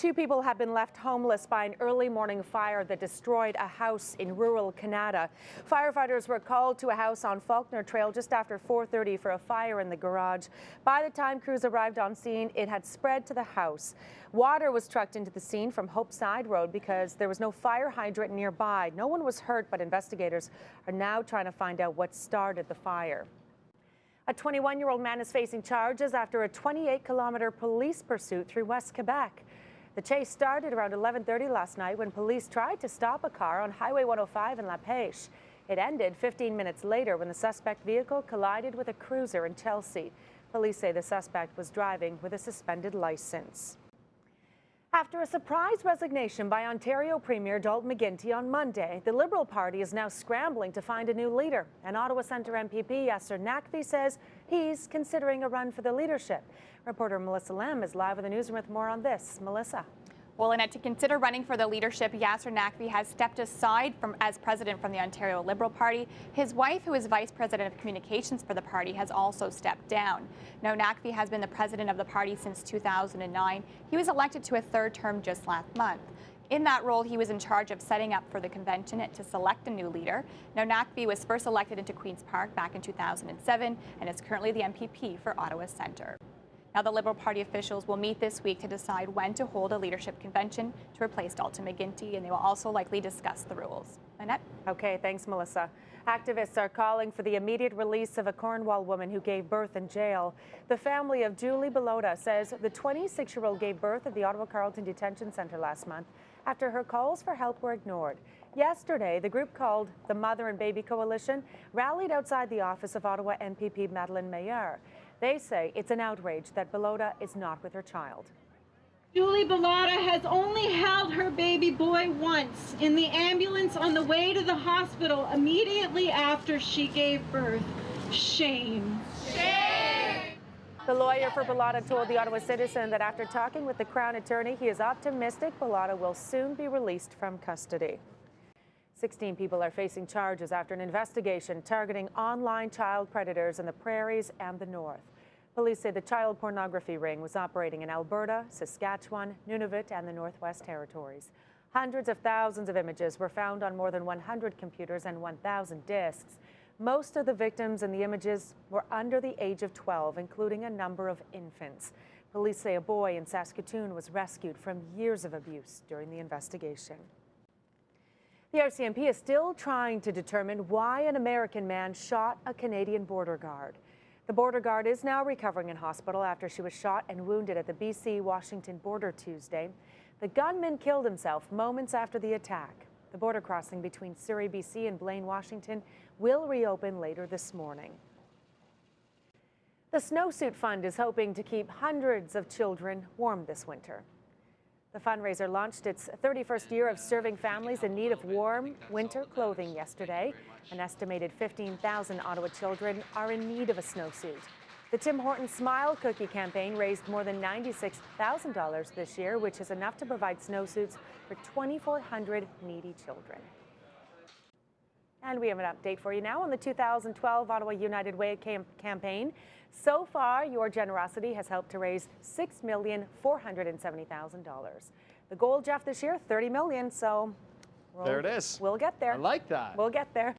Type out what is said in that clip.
Two people have been left homeless by an early morning fire that destroyed a house in rural Canada. Firefighters were called to a house on Faulkner Trail just after 4:30 for a fire in the garage. By the time crews arrived on scene, it had spread to the house. Water was trucked into the scene from Hope Side Road because there was no fire hydrant nearby. No one was hurt, but investigators are now trying to find out what started the fire. A 21-year-old man is facing charges after a 28-kilometer police pursuit through West Quebec. The chase started around 11:30 last night when police tried to stop a car on Highway 105 in La Pêche. It ended 15 minutes later when the suspect vehicle collided with a cruiser in Chelsea. Police say the suspect was driving with a suspended license. After a surprise resignation by Ontario Premier Dalton McGuinty on Monday, the Liberal Party is now scrambling to find a new leader. And Ottawa Centre MPP Yasser Naqvi says he's considering a run for the leadership. Reporter Melissa Lam is live in the newsroom with more on this. Melissa. Well, Annette, to consider running for the leadership, Yasser Naqvi has stepped aside as president from the Ontario Liberal Party. His wife, who is vice president of communications for the party, has also stepped down. Now, Naqvi has been the president of the party since 2009. He was elected to a third term just last month. In that role, he was in charge of setting up for the convention to select a new leader. Now, Naqvi was first elected into Queen's Park back in 2007 and is currently the MPP for Ottawa Centre. Now, the Liberal Party officials will meet this week to decide when to hold a leadership convention to replace Dalton McGuinty, and they will also likely discuss the rules. Annette? Okay, thanks, Melissa. Activists are calling for the immediate release of a Cornwall woman who gave birth in jail. The family of Julie Belota says the 26-year-old gave birth at the Ottawa Carleton Detention Centre last month after her calls for help were ignored. Yesterday, the group called the Mother and Baby Coalition rallied outside the office of Ottawa MPP Madeleine Meilleur. They say it's an outrage that Belota is not with her child. Julie Belota has only held her baby boy once in the ambulance on the way to the hospital immediately after she gave birth. Shame. Shame! The lawyer for Belota told the Ottawa Citizen that after talking with the Crown Attorney, he is optimistic Belota will soon be released from custody. 16 people are facing charges after an investigation targeting online child predators in the prairies and the north. Police say the child pornography ring was operating in Alberta, Saskatchewan, Nunavut, and the Northwest Territories. Hundreds of thousands of images were found on more than 100 computers and 1,000 disks. Most of the victims in the images were under the age of 12, including a number of infants. Police say a boy in Saskatoon was rescued from years of abuse during the investigation. The RCMP is still trying to determine why an American man shot a Canadian border guard. The border guard is now recovering in hospital after she was shot and wounded at the BC-Washington border Tuesday. The gunman killed himself moments after the attack. The border crossing between Surrey, BC and Blaine, Washington will reopen later this morning. The Snowsuit Fund is hoping to keep hundreds of children warm this winter. The fundraiser launched its 31st year of serving families in need of warm winter clothing yesterday. An estimated 15,000 Ottawa children are in need of a snowsuit. The Tim Hortons Smile Cookie campaign raised more than $96,000 this year, which is enough to provide snowsuits for 2,400 needy children. And we have an update for you now on the 2012 Ottawa United Way campaign. So far, your generosity has helped to raise $6,470,000. The goal, Jeff, this year, $30 million. So there it is. We'll get there. I like that. We'll get there.